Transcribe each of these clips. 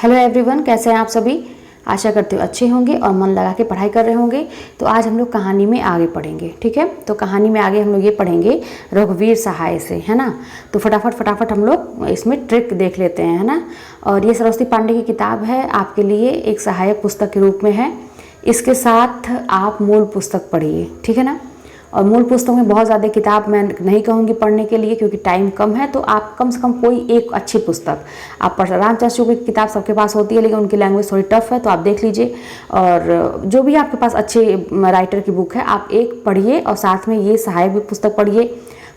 Hello everyone, कैसे हैं आप सभी। आशा करती हूँ अच्छे होंगे और मन लगा के पढ़ाई कर रहे होंगे। तो आज हम लोग कहानी में आगे पढ़ेंगे, ठीक है। तो कहानी में आगे हम लोग ये पढ़ेंगे रघुवीर सहाय से, है ना। तो फटाफट हम लोग इसमें ट्रिक देख लेते हैं, है ना। और ये सरस्वती पांडे की किताब है, आपके लिए एक सहायक पुस्तक के रूप में है। इसके साथ आप मूल पुस्तक पढ़िए, ठीक है ना। और मूल पुस्तक में बहुत ज़्यादा किताब मैं नहीं कहूँगी पढ़ने के लिए, क्योंकि टाइम कम है। तो आप कम से कम कोई एक अच्छी पुस्तक आप पढ़। रामचंद्र की किताब सबके पास होती है, लेकिन उनकी लैंग्वेज थोड़ी टफ है, तो आप देख लीजिए। और जो भी आपके पास अच्छे राइटर की बुक है आप एक पढ़िए, और साथ में ये सहायक भी पुस्तक पढ़िए।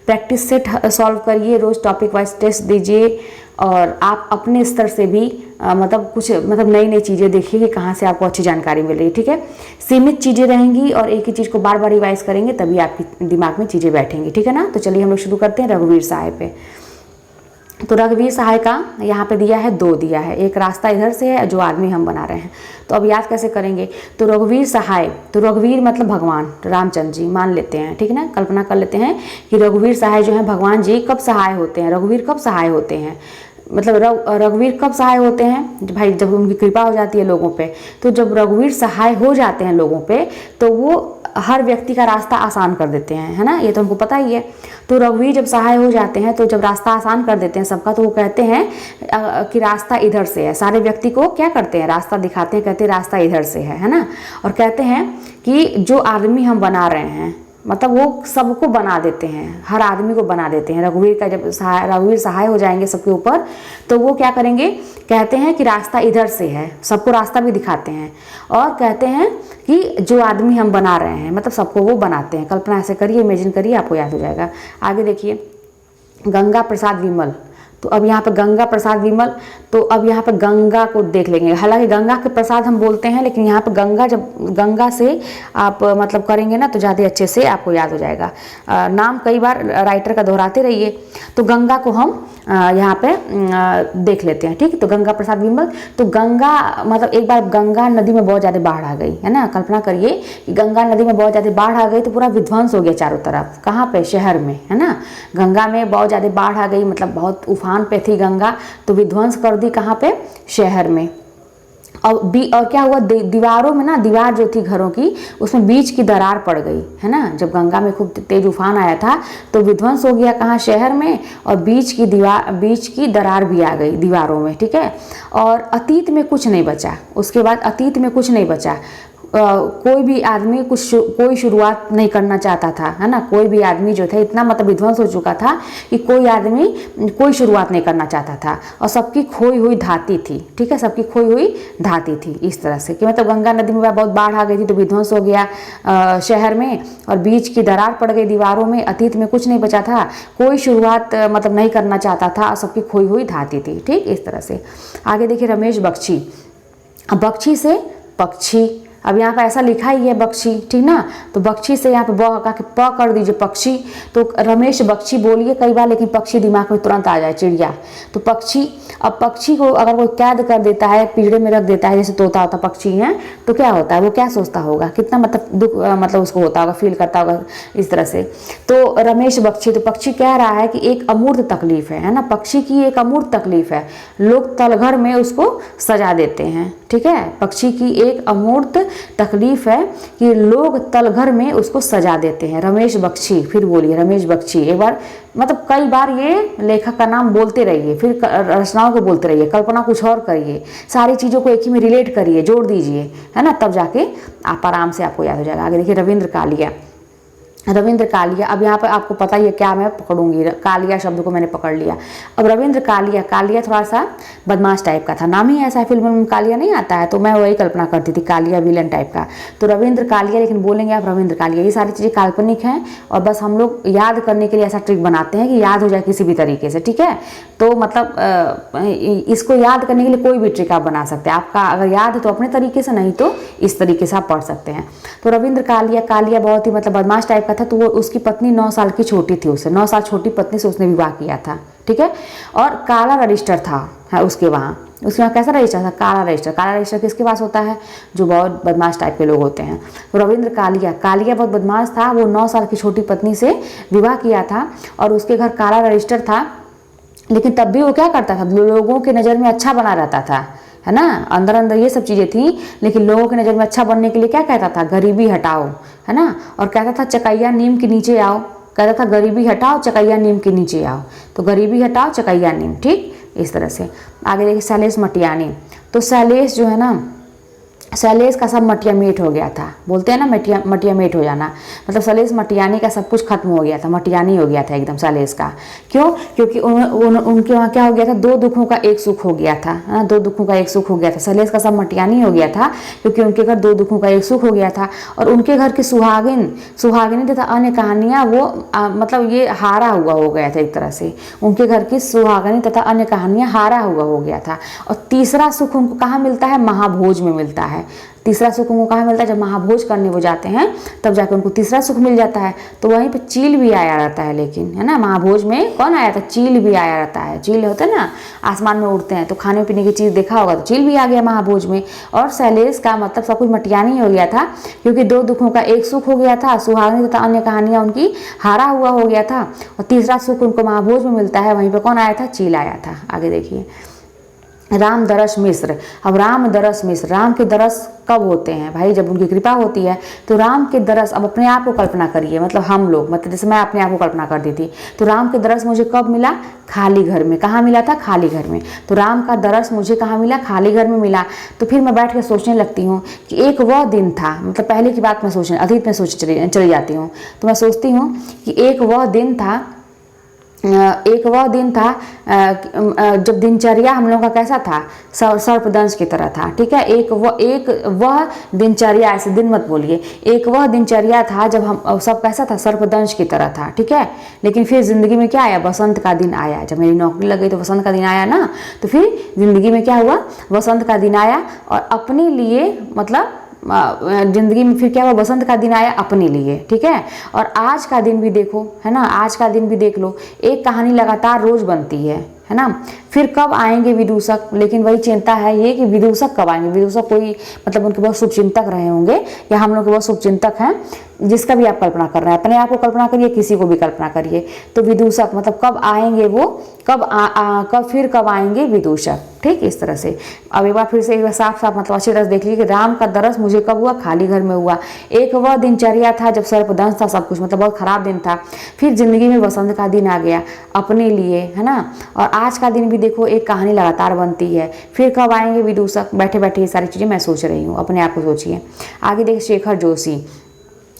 प्रैक्टिस सेट सॉल्व करिए, रोज़ टॉपिक वाइज टेस्ट दीजिए। और आप अपने स्तर से भी मतलब नई नई चीज़ें देखिए कि कहाँ से आपको अच्छी जानकारी मिल रही है, ठीक है। सीमित चीज़ें रहेंगी और एक ही चीज़ को बार बार रिवाइज करेंगे, तभी आपके दिमाग में चीज़ें बैठेंगी, ठीक है ना। तो चलिए हम लोग शुरू करते हैं रघुवीर सहाय पे। तो रघुवीर सहाय का यहाँ पे दिया है, दो दिया है। एक रास्ता इधर से है, जो आदमी हम बना रहे हैं। तो अब याद कैसे करेंगे। तो रघुवीर सहाय, तो रघुवीर मतलब भगवान रामचंद्र जी मान लेते हैं, ठीक है ना। कल्पना कर लेते हैं कि रघुवीर सहाय जो है भगवान जी कब सहाय होते हैं, रघुवीर कब सहाय होते हैं। मतलब रघुवीर कब सहाय होते हैं भाई, जब उनकी कृपा हो जाती है लोगों पे। तो जब रघुवीर सहाय हो जाते हैं लोगों पे, तो वो हर व्यक्ति का रास्ता आसान कर देते हैं, है ना। ये तो हमको पता ही है। तो रघुवीर जब सहाय हो जाते हैं, तो जब रास्ता आसान कर देते हैं सबका, तो वो कहते हैं कि रास्ता इधर से है। सारे व्यक्ति को क्या करते हैं, रास्ता दिखाते हैं, कहते हैं रास्ता इधर से है ना। और कहते हैं कि जो आदमी हम बना रहे हैं, मतलब वो सबको बना देते हैं, हर आदमी को बना देते हैं। रघुवीर का जब रघुवीर सहाय हो जाएंगे सबके ऊपर, तो वो क्या करेंगे, कहते हैं कि रास्ता इधर से है, सबको रास्ता भी दिखाते हैं। और कहते हैं कि जो आदमी हम बना रहे हैं, मतलब सबको वो बनाते हैं। कल्पना ऐसे करिए, इमेजिन करिए, आपको याद हो जाएगा। आगे देखिए, गंगा प्रसाद विमल। तो अब यहाँ पे गंगा प्रसाद विमल, तो अब यहाँ पे गंगा को देख लेंगे। हालांकि गंगा के प्रसाद हम बोलते हैं, लेकिन यहाँ पे गंगा, जब गंगा से आप मतलब करेंगे ना, तो ज़्यादा अच्छे से आपको याद हो जाएगा। नाम कई बार राइटर का दोहराते रहिए। तो गंगा को हम यहाँ पे देख लेते हैं, ठीक है। तो गंगा प्रसाद विमल, तो गंगा मतलब एक बार गंगा नदी में बहुत ज़्यादा बाढ़ आ गई, है ना। कल्पना करिए कि गंगा नदी में बहुत ज़्यादा बाढ़ आ गई, तो पूरा विध्वंस हो गया चारों तरफ। कहाँ पे, शहर में, है ना। गंगा में बहुत ज़्यादा बाढ़ आ गई, मतलब बहुत उफान पे थी गंगा, तो विध्वंस कर दी कहाँ पे, शहर में। और क्या हुआ, दीवारों में ना, दीवार जो थी घरों की, उसमें बीच की दरार पड़ गई, है ना। जब गंगा में खूब तेज उफान आया था, तो विध्वंस हो गया कहाँ, शहर में। और बीच की दरार भी आ गई दीवारों में, ठीक है। और अतीत में कुछ नहीं बचा, उसके बाद अतीत में कुछ नहीं बचा। कोई भी आदमी कोई शुरुआत नहीं करना चाहता था, है ना। कोई भी आदमी जो था, इतना मतलब विध्वंस हो चुका था कि कोई आदमी कोई शुरुआत नहीं करना चाहता था। और सबकी खोई हुई धाती थी, ठीक है, सबकी खोई हुई धाती थी। इस तरह से कि मतलब गंगा नदी में बहुत बाढ़ आ गई थी, तो विध्वंस हो गया शहर में, और बीच की दरार पड़ गई दीवारों में। अतीत में कुछ नहीं बचा था, कोई शुरुआत मतलब नहीं करना चाहता था, और सबकी खोई हुई धाती थी, ठीक। इस तरह से आगे देखिए, रमेश बख्शी। अब बख्शी से पक्षी, अब यहाँ पे ऐसा लिखा ही है बख्शी, ठीक ना। तो बख्शी से यहाँ पे प कर दीजिए, पक्षी। तो रमेश बख्शी बोलिए कई बार, लेकिन पक्षी दिमाग में तुरंत आ जाए, चिड़िया। तो पक्षी, अब पक्षी को अगर कोई कैद कर देता है, पिंजरे में रख देता है, जैसे तोता होता पक्षी है, तो क्या होता है, वो क्या सोचता होगा, कितना मतलब दुख मतलब उसको होता होगा, फील करता होगा इस तरह से। तो रमेश बख्शी, तो पक्षी कह रहा है कि एक अमूर्त तकलीफ है ना। पक्षी की एक अमूर्त तकलीफ है, लोग तलघर में उसको सजा देते हैं, ठीक है। पक्षी की एक अमूर्त तकलीफ है कि लोग तलघर में उसको सजा देते हैं। रमेश बख्शी, फिर बोलिए रमेश बख्शी एक बार, मतलब कई बार ये लेखक का नाम बोलते रहिए, फिर रचनाओं को बोलते रहिए, कल्पना कुछ और करिए, सारी चीज़ों को एक ही में रिलेट करिए, जोड़ दीजिए, है ना। तब जाके आप आराम से आपको याद हो जाएगा। आगे देखिए, रविंद्र कालिया। रविंद्र कालिया, अब यहाँ पर आपको पता ही है क्या मैं पकड़ूंगी, कालिया शब्द को मैंने पकड़ लिया। अब रविंद्र कालिया, कालिया थोड़ा सा बदमाश टाइप का था, नाम ही ऐसा है, फिल्म में कालिया नहीं आता है, तो मैं वही कल्पना करती थी, कालिया विलन टाइप का। तो रविंद्र कालिया, लेकिन बोलेंगे आप रविंद्र कालिया। ये सारी चीज़ें काल्पनिक हैं, और बस हम लोग याद करने के लिए ऐसा ट्रिक बनाते हैं कि याद हो जाए किसी भी तरीके से, ठीक है। तो मतलब इसको याद करने के लिए कोई भी ट्रिक आप बना सकते हैं। आपका अगर याद है तो अपने तरीके से, नहीं तो इस तरीके से आप पढ़ सकते हैं। तो रविंद्र कालिया, कालिया बहुत ही मतलब बदमाश टाइप का था। तो वो, उसकी पत्नी 9 साल की छोटी थी, उससे 9 साल छोटी पत्नी से उसने विवाह किया था, ठीक है। और काला रजिस्टर था, है उसके वहाँ कैसा रजिस्टर था, काला रजिस्टर। काला रजिस्टर किसके पास होता है, जो बहुत बदमाश टाइप के लोग होते हैं। तो रविंद्र कालिया, कालिया बहुत बदमाश था, वो 9 साल की छोटी पत्नी से विवाह किया था, और उसके घर काला रजिस्टर था। लेकिन तब भी वो क्या करता था, लोगों की नज़र में अच्छा बना रहता था, है ना, अंदर अंदर ये सब चीज़ें थी। लेकिन लोगों की नज़र में अच्छा बनने के लिए क्या कहता था, गरीबी हटाओ, है ना, और कहता था चकैया नीम के नीचे आओ, कहता था गरीबी हटाओ चकैया नीम के नीचे आओ, तो गरीबी हटाओ चकैया नीम, ठीक, इस तरह से। आगे देखिए शैलेश मटियानी, तो शैलेश जो है ना, शैलेश का सब मटिया मेट हो गया था, बोलते हैं ना मटिया मेट हो जाना, मतलब शैलेश मटियानी का सब कुछ खत्म हो गया था, मटियानी हो गया था एकदम शैलेश का। क्यों? क्योंकि उनके वहाँ क्या हो गया था, 2 दुखों का एक सुख हो गया था, है ना, 2 दुखों का एक सुख हो गया था। शैलेश का सब मटियानी हो गया था क्योंकि उनके घर 2 दुखों का एक सुख हो गया था। और उनके घर की सुहागिनी तथा अन्य कहानियाँ वो मतलब ये हारा हुआ हो गया था एक तरह से, उनके घर की सुहागिनी तथा अन्य कहानियाँ हारा हुआ हो गया था। और तीसरा सुख उनको कहाँ मिलता है, महाभोज में मिलता है। तीसरा सुख उनको कहाँ मिलता है, जब महाभोज करने वो जाते हैं तब जाकर उनको तीसरा सुख मिल जाता है। तो वहीं पे चील भी आया रहता है, लेकिन है ना, महाभोज में कौन आया था, चील भी आया रहता है। चील होते हैं ना, आसमान में उड़ते हैं, तो खाने पीने की चीज़ देखा होगा, तो चील भी आ गया महाभोज में। और शैलेश का मतलब सब कुछ मटियानी हो गया था क्योंकि 2 दुखों का एक सुख हो गया था, सुहागिनी तथा अन्य कहानियाँ उनकी हारा हुआ हो गया था। और तीसरा सुख उनको महाभोज में मिलता है, वहीं पर कौन आया था, चील आया था। आगे देखिए राम दरस मिश्र। अब राम दरस मिश्र, राम के दरस कब होते हैं भाई, जब उनकी कृपा होती है। तो राम के दरस, अब अपने आप को कल्पना करिए, मतलब हम लोग, मतलब जैसे मैं अपने आप को कल्पना कर दी थी, तो राम के दरस मुझे कब मिला, खाली घर में। कहाँ मिला था, खाली घर में। तो राम का दरस मुझे कहाँ मिला, खाली घर में मिला। तो फिर मैं बैठ कर सोचने लगती हूँ कि एक वह दिन था, मतलब पहले की बात मैं सोचने, अतीत में सोच चली जाती हूँ। तो मैं सोचती हूँ कि एक वह दिन था जब दिनचर्या हम लोगों का कैसा था, सर्पदंश की तरह था, ठीक है। एक वह दिनचर्या, ऐसे दिन मत बोलिए, एक वह दिनचर्या था जब हम सब कैसा था, सर्पदंश की तरह था, ठीक है। लेकिन फिर जिंदगी में क्या आया, बसंत का दिन आया। जब मेरी नौकरी लग गई तो बसंत का दिन आया ना, तो फिर जिंदगी में क्या हुआ, बसंत का दिन आया। और अपने लिए, मतलब जिंदगी में फिर क्या हुआ, बसंत का दिन आया अपने लिए, ठीक है। और आज का दिन भी देखो, है ना, आज का दिन भी देख लो, एक कहानी लगातार रोज बनती है ना। फिर कब आएंगे विदूषक, लेकिन वही चिंता है ये कि विदूषक कब आएंगे। विदूषक कोई मतलब उनके बहुत शुभचिंतक रहे होंगे, या हम लोग के बहुत शुभचिंतक हैं, जिसका भी आप कल्पना कर रहे हैं, अपने आप को कल्पना करिए, किसी को भी कल्पना करिए। तो विदूषक मतलब कब आएंगे वो, कब आएंगे विदूषक, ठीक, इस तरह से। अब एक बार फिर से एक बार साफ साफ मतलब अच्छी तरह से देख लीजिए कि राम का दरस मुझे कब हुआ, खाली घर में हुआ। एक वह दिनचर्या था जब सर्पदंश था, सब कुछ मतलब बहुत खराब दिन था। फिर जिंदगी में बसंत का दिन आ गया अपने लिए, है ना। और आज का दिन भी देखो, एक कहानी लगातार बनती है। फिर कब आएंगे विदूषक, बैठे बैठे ये सारी चीज़ें मैं सोच रही हूँ, अपने आप को सोचिए। आगे देखिए शेखर जोशी,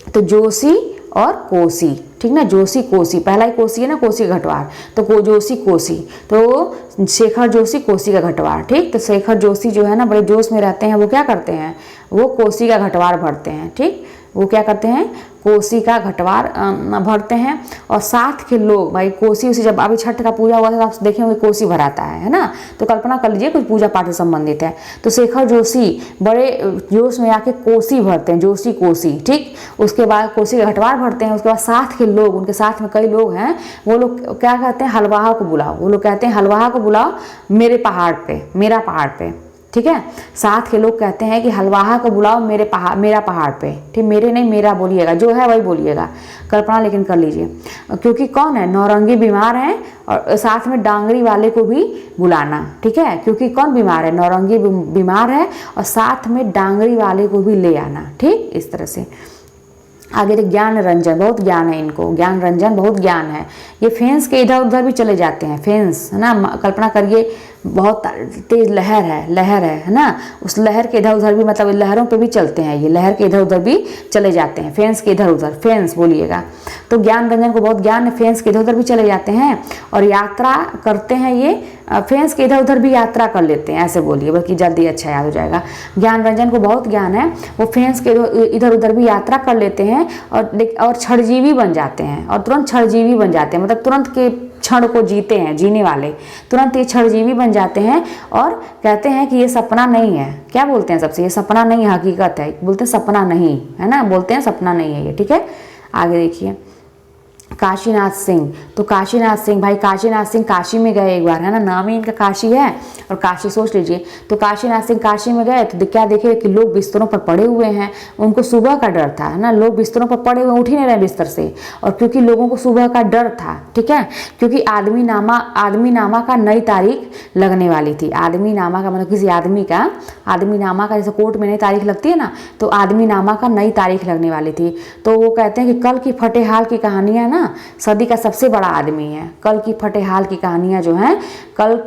तो जोशी और कोसी, ठीक ना, जोशी कोसी, पहला ही कोसी है ना, कोसी का घटवार, तो जोशी कोसी, तो शेखर जोशी कोसी का घटवार, ठीक। तो शेखर जोशी जो है ना, बड़े जोश में रहते हैं। वो क्या करते हैं, वो कोसी का घटवार भरते हैं, ठीक। वो क्या करते हैं, कोसी का घटवार भरते हैं। और साथ के लोग भाई, कोसी उसी, जब अभी छठ का पूजा हुआ था आप देखे होंगे कोसी भराता है ना। तो कल्पना कर लीजिए कुछ पूजा पाठ से संबंधित है। तो शेखर जोशी बड़े जोश में आके कोसी भरते हैं, जोशी कोसी, ठीक। उसके बाद कोसी का घटवार भरते हैं। उसके बाद साथ के लोग, उनके साथ में कई लोग हैं, वो लोग क्या कहते हैं, हलवाहा को बुलाओ। वो लोग कहते हैं हलवाहा को बुलाओ मेरे पहाड़ पे, मेरा पहाड़ पे, ठीक है। साथ के लोग कहते हैं कि हलवाहा को बुलाओ मेरा पहाड़ पे, ठीक, मेरे नहीं मेरा बोलिएगा, जो है वही बोलिएगा, कल्पना लेकिन कर लीजिए। क्योंकि कौन है, नौरंगी बीमार है, और साथ में डांगरी वाले को भी बुलाना, ठीक है। क्योंकि कौन बीमार है, नौरंगी बीमार है, और साथ में डांगरी वाले को भी ले आना, ठीक, इस तरह से। आगे देख ज्ञान रंजन, बहुत ज्ञान है इनको, ज्ञान रंजन बहुत ज्ञान है। ये फेंस के इधर उधर भी चले जाते हैं, फेंस, है ना, कल्पना करिए बहुत तेज लहर है ना, उस लहर के इधर उधर भी, मतलब लहरों पे भी चलते हैं ये, लहर के इधर उधर भी चले जाते हैं, फेंस के इधर उधर, फेंस बोलिएगा। तो ज्ञान रंजन को बहुत ज्ञान है, फेंस के इधर उधर भी चले जाते हैं और यात्रा करते हैं। ये फेंस के इधर उधर भी यात्रा कर लेते हैं, ऐसे बोलिए, बल्कि जल्दी अच्छा याद हो जाएगा। ज्ञान रंजन को बहुत ज्ञान है, वो फेंस के इधर उधर भी यात्रा कर लेते हैं और क्षणजीवी बन जाते हैं, और तुरंत क्षणजीवी बन जाते हैं, मतलब तुरंत के क्षण को जीते हैं, जीने वाले, तुरंत ये क्षणजीवी बन जाते हैं। और कहते हैं कि ये सपना नहीं है, क्या बोलते हैं सबसे, ये सपना नहीं हकीकत है, बोलते हैं सपना नहीं, है ना, बोलते हैं सपना नहीं है ये, ठीक है। आगे देखिए काशीनाथ सिंह, तो काशीनाथ सिंह, भाई काशीनाथ सिंह काशी में गए एक बार, है ना, नाम ही इनका काशी है और काशी सोच लीजिए। तो काशीनाथ सिंह काशी में गए तो क्या देखे कि लोग बिस्तरों पर पड़े हुए हैं। उनको सुबह का डर था, है ना, लोग बिस्तरों पर पड़े हुए, उठ ही नहीं रहे बिस्तर से, और क्योंकि लोगों को सुबह का डर था, ठीक है, क्योंकि आदमी नामा का नई तारीख लगने वाली थी। आदमी नामा का मतलब किसी आदमी नामा का जैसे कोर्ट में नई तारीख लगती है ना, तो आदमी नामा का नई तारीख लगने वाली थी। तो वो कहते हैं कि कल की फटेहाल की कहानियाँ ना सदी का सबसे बड़ा आदमी है। कल की फटेहाल की कहानियाँ जो हैं, कल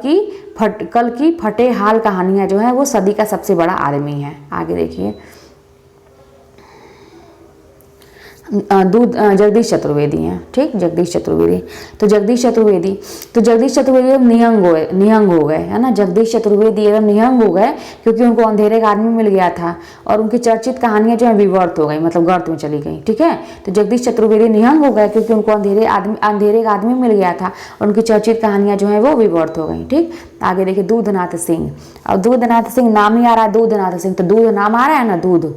की फटेहाल कहानियाँ जो हैं वो सदी का सबसे बड़ा आदमी है। आगे देखिए, जगदीश चतुर्वेदी हैं, ठीक, जगदीश चतुर्वेदी। तो जगदीश चतुर्वेदी निहंग हो गए, है ना, जगदीश चतुर्वेदी एकदम निहंग हो गए क्योंकि उनको अंधेरे का आदमी मिल गया था और उनकी चर्चित कहानियां जो है विवर्त हो गई, मतलब गर्त में चली गई, ठीक है। तो जगदीश चतुर्वेदी निहंग हो गए क्योंकि उनको अंधेरे का आदमी मिल गया था और उनकी चर्चित कहानियां जो है वो विवर्त हो गई, ठीक। आगे देखिए, दूधनाथ सिंह। और दूधनाथ सिंह नाम ही आ रहा है, दूधनाथ सिंह, तो दूध नाम आ रहा है ना, दूध।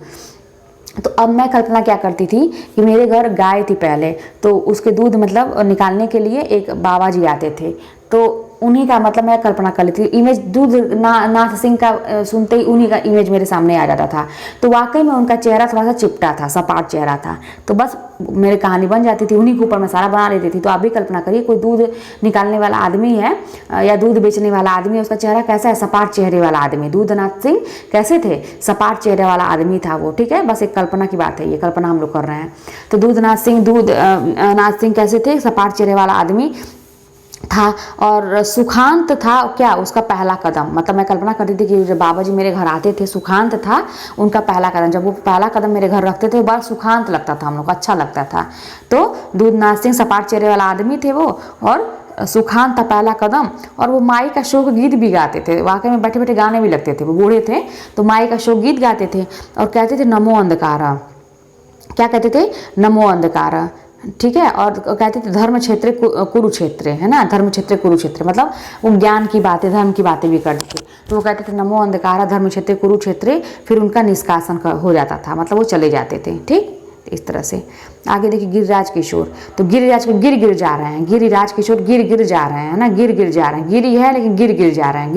तो अब मैं कल्पना क्या करती थी कि मेरे घर गाय थी पहले, तो उसके दूध मतलब निकालने के लिए एक बाबा जी आते थे, तो उन्हीं का मतलब मैं कल्पना कर लेती थी। इमेज नाथ सिंह का सुनते ही उन्हीं का इमेज मेरे सामने आ जाता था। तो वाकई में उनका चेहरा थोड़ा सा चिपटा था, सपाट चेहरा था, तो बस मेरी कहानी बन जाती थी, उन्हीं के ऊपर मैं सारा बना लेती थी। तो आप भी कल्पना करिए, कोई दूध निकालने वाला आदमी है या दूध बेचने वाला आदमी है, उसका चेहरा कैसा है, सपाट चेहरे वाला आदमी। दूधनाथ सिंह कैसे थे, सपाट चेहरे वाला आदमी था वो, ठीक है, बस एक कल्पना की बात है, ये कल्पना हम लोग कर रहे हैं। तो दूधनाथ सिंह कैसे थे, सपाट चेहरे वाला आदमी था और सुखांत था क्या उसका पहला कदम, मतलब मैं कल्पना करती थी कि जब बाबा जी मेरे घर आते थे, सुखांत था उनका पहला कदम, जब वो पहला कदम मेरे घर रखते थे बड़ा सुखांत लगता था, हम लोग अच्छा लगता था। तो दूधनाथ सिंह सपाट चेहरे वाला आदमी थे वो, और सुखांत था पहला कदम, और वो माई का शोक गीत भी गाते थे, वाकई में बैठे बैठे गाने भी लगते थे, वो बूढ़े थे तो माई का शोक गीत गाते थे और कहते थे नमो अंधकारा, क्या कहते थे, नमो अंधकारा, ठीक है। और कहते थे धर्म क्षेत्र कुरुक्षेत्र, है ना, धर्म क्षेत्र कुरुक्षेत्र, मतलब वो ज्ञान की बातें, धर्म की बातें भी करते थे। तो वो कहते थे नमो अंधकारा धर्म क्षेत्र कुरुक्षेत्र, फिर उनका निष्कासन हो जाता था, मतलब वो चले जाते थे, ठीक, इस तरह से। आगे देखिए, गिरिराज किशोर। तो गिरिराज को गिर जा रहे हैं, गिरिराज किशोर गिर जा रहे हैं, है ना, गिर जा रहे हैं, गिरी है लेकिन गिर जा रहे हैं,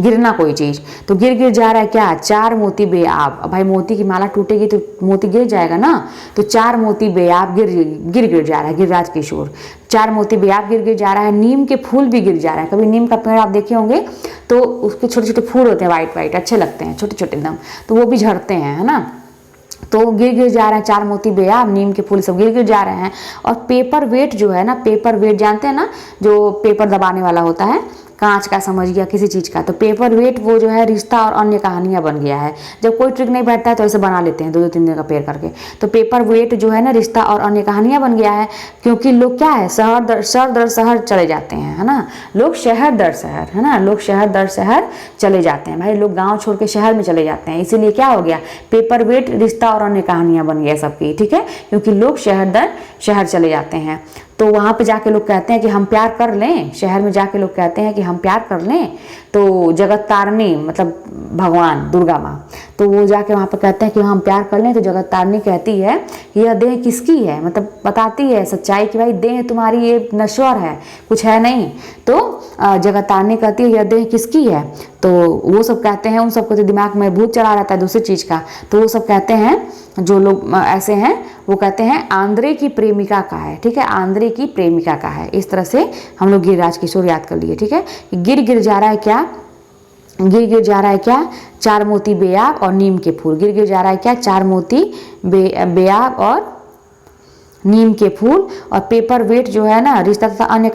गिरना कोई चीज़। तो गिर जा रहा है क्या, चार मोती बेआब। भाई मोती की माला टूटेगी तो मोती गिर जाएगा ना, तो चार मोती बेआब गिर जा रहा है गिरिराज किशोर, चार मोती बेआब गिर जा रहा है। नीम के फूल भी गिर जा रहा है, कभी नीम का पेड़ आप देखे होंगे तो उसके छोटे छोटे फूल होते हैं, वाइट अच्छे लगते हैं, छोटे छोटे एकदम, तो वो भी झड़ते हैं, है ना। तो गिर जा रहे हैं, चार मोती बेआब, नीम के फूल सब गिर जा रहे हैं। और पेपर वेट जो है ना, पेपर वेट जानते हैं ना, जो पेपर दबाने वाला होता है, कांच का समझ गया, किसी चीज़ का, तो पेपर वेट वो जो है रिश्ता और अन्य कहानियां बन गया है। जब कोई ट्रिक नहीं बैठता है तो ऐसे बना लेते हैं, 2-2 3 दिन का पेड़ करके। तो पेपर वेट जो है ना रिश्ता और अन्य कहानियां बन गया है, क्योंकि लोग क्या है, शहर दर शहर चले जाते हैं, है ना, लोग शहर दर शहर, है ना, लोग शहर दर शहर चले जाते हैं, भाई लोग गाँव छोड़ के शहर में चले जाते हैं। इसीलिए क्या हो गया, पेपर वेट रिश्ता और अन्य कहानियां बन गया सबकी, ठीक है, क्योंकि लोग शहर दर शहर चले जाते हैं। तो वहाँ पे जाके लोग कहते हैं कि हम प्यार कर लें, शहर में जाके लोग कहते हैं कि हम प्यार कर लें, तो जगत तारणी मतलब भगवान दुर्गा माँ, तो वो जाके वहाँ पे कहते हैं कि हम प्यार कर लें, तो जगत तारणी कहती है कि यह देह किसकी है, मतलब बताती है सच्चाई कि भाई देह तुम्हारी ये नश्वर है, कुछ है नहीं। तो जगत तारणी कहती है यह देह किसकी है, तो वो सब कहते हैं, उन सबको तो दिमाग में भूत चला रहता है दूसरी चीज़ का, तो वो सब कहते हैं, जो लोग ऐसे हैं वो कहते हैं आंद्रे की प्रेमिका का है, ठीक है, आंद्रे की प्रेमिका का है। इस तरह से हम लोग गिरिराज किशोर याद कर लिए, ठीक है। गिर जा रहा है क्या, गिर जा रहा है क्या, चार मोती बेआब और नीम के फूल, गिर जा रहा है क्या, चार मोती बेआब और नीम के फूल। और पेपर वेट जो है ना रिश्ता और अन्य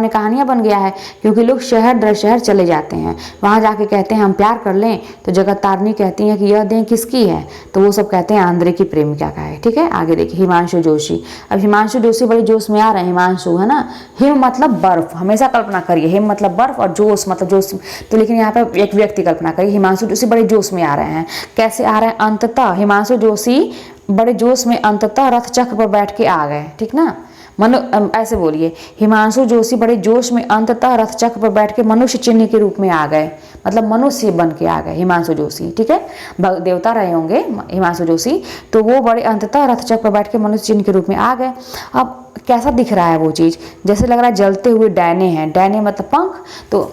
कहानियां बन गया है, क्योंकि लोग शहर दर शहर चले जाते हैं, वहाँ जाके कहते हैं हम प्यार कर लें, तो जगत तारणी कहती हैं कि यह देह किसकी है, तो वो सब कहते हैं आंद्रे की प्रेमिका का है, ठीक है। आगे देखिए, हिमांशु जोशी। अब हिमांशु जोशी बड़े जोश में आ रहे हैं, हिमांशु, है ना, हिम मतलब बर्फ, हमेशा कल्पना करिए, हिम मतलब बर्फ और जोश मतलब जोश, तो लेकिन यहाँ पर एक व्यक्ति कल्पना करिए, हिमांशु जोशी बड़े जोश में आ रहे हैं। कैसे आ रहे हैं, अंततः हिमांशु जोशी बड़े जोश में अंततः रथ चक्र पर बैठ के आ गए, ठीक ना, ऐसे बोलिए, हिमांशु जोशी बड़े जोश में अंततः रथ चक्र पर बैठ के मनुष्य चिन्ह के रूप में आ गए, मतलब मनुष्य बन के आ गए हिमांशु जोशी, ठीक है, देवता रहे होंगे हिमांशु जोशी, तो वो बड़े अंततः रथ चक्र पर बैठ के मनुष्य चिन्ह के रूप में आ गए। अब कैसा दिख रहा है वो चीज़, जैसे लग रहा है जलते हुए डैने हैं, डैने मतलब पंख, तो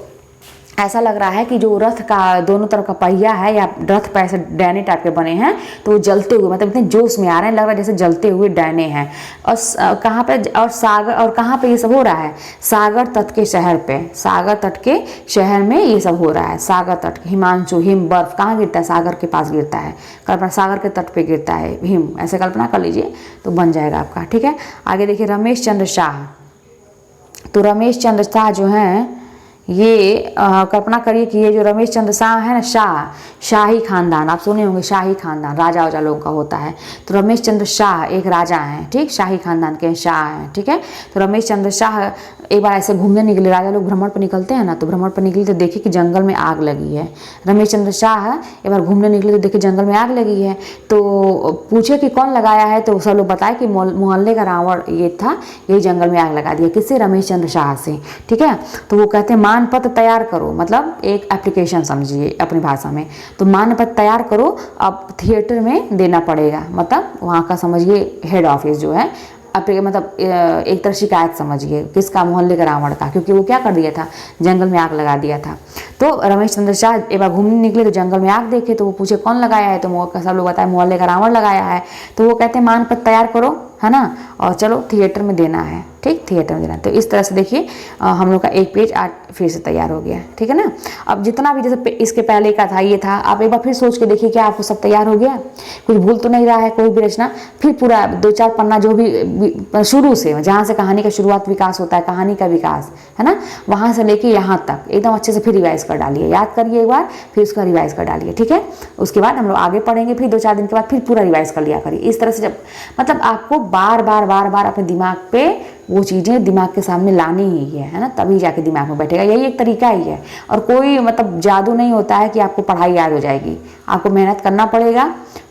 ऐसा लग रहा है कि जो रथ का दोनों तरफ का पहिया है या रथ पे ऐसे डैने टाइप के बने हैं, तो वो जलते हुए मतलब इतने जोश में आ रहे हैं, लग रहा है जैसे जलते हुए डैने हैं। और कहाँ पे, और सागर, और कहाँ पे ये सब हो रहा है, सागर तट के शहर पे, सागर तट के शहर में ये सब हो रहा है। सागर तट, हिमांशु, हिम, बर्फ कहाँ गिरता है, सागर के पास गिरता है, कल्पना सागर के तट पे गिरता है हिम, ऐसे कल्पना कर लीजिए तो बन जाएगा आपका, ठीक है। आगे देखिए रमेश चंद्र शाह, तो रमेश चंद्र शाह जो हैं ये कल्पना करिए कि ये जो रमेश चंद्र शाह है ना, शाही खानदान, आप सुने होंगे शाही खानदान राजा वाजा लोगों का होता है, तो रमेश चंद्र शाह एक राजा हैं, ठीक, शाही खानदान के शाह हैं, ठीक है। तो रमेश चंद्र शाह एक बार ऐसे घूमने निकले, राजा लोग भ्रमण पर निकलते हैं ना, तो भ्रमण पर निकले तो देखे कि जंगल में आग लगी है। रमेश चंद्र शाह एक बार घूमने निकले तो देखे जंगल में आग लगी है, तो पूछे कि कौन लगाया है, तो सब लोग बताए कि मोहल्ले का रावण ये था, यही जंगल में आग लगा दिया, किससे, रमेश चंद्र शाह से, ठीक है। तो वो कहते हैं मानपत्र तैयार करो, मतलब एक एप्लीकेशन समझिए अपनी भाषा में, तो मानपत्र तैयार करो, अब थिएटर में देना पड़ेगा, मतलब वहाँ का समझिए हेड ऑफिस जो है, मतलब एक तरह शिकायत समझिए, किसका, मोहल्ले का रावण का, क्योंकि वो क्या कर दिया था, जंगल में आग लगा दिया था। तो रमेश चंद्र शाह एक बार घूमने निकले तो जंगल में आग देखे, तो वो पूछे कौन लगाया है, तो सब लोग बताए मोहल्ले का रावण लगाया है। तो वो कहते हैं मानपत्र तैयार करो, है ना, और चलो थिएटर में देना है, ठीक, थिएटर में देना। तो इस तरह से देखिए हम लोग का एक पेज आज फिर से तैयार हो गया, ठीक है ना। अब जितना भी जैसे इसके पहले का था ये था, आप एक बार फिर सोच के देखिए क्या आपको सब तैयार हो गया, कुछ भूल तो नहीं रहा है कोई भी रचना। फिर पूरा 2-4 पन्ना जो भी शुरू से, जहाँ से कहानी का शुरुआत विकास होता है, कहानी का विकास, है ना, वहाँ से लेके यहाँ तक एकदम अच्छे से फिर रिवाइज कर डालिए, याद करिए एक बार, फिर उसका रिवाइज कर डालिए, ठीक है। उसके बाद हम लोग आगे पढ़ेंगे, फिर 2-4 दिन के बाद फिर पूरा रिवाइज कर लिया करिए। इस तरह से जब मतलब आपको बार बार अपने दिमाग पे वो चीज़ें दिमाग के सामने लानी ही है ना, तभी जाके दिमाग में बैठेगा, यही एक तरीका ही है। और कोई मतलब जादू नहीं होता है कि आपको पढ़ाई याद हो जाएगी, आपको मेहनत करना पड़ेगा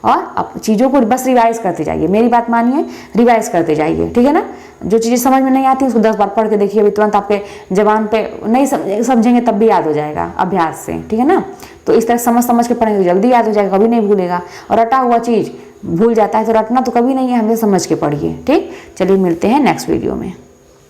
और आप चीज़ों को बस रिवाइज करते जाइए, मेरी बात मानिए, रिवाइज करते जाइए, ठीक है ना। जो चीज़ें समझ में नहीं आती उसको 10 बार पढ़ के देखिए, अभी तुरंत आपके जबान पे नहीं समझेंगे तब भी याद हो जाएगा अभ्यास से, ठीक है ना। तो इस तरह समझ के पढ़ेंगे तो जल्दी याद हो जाएगा, कभी नहीं भूलेगा। और रटा हुआ चीज़ भूल जाता है, तो रटना तो कभी नहीं है, हमसे समझ के पढ़िए, ठीक। चलिए मिलते हैं नेक्स्ट वीडियो में।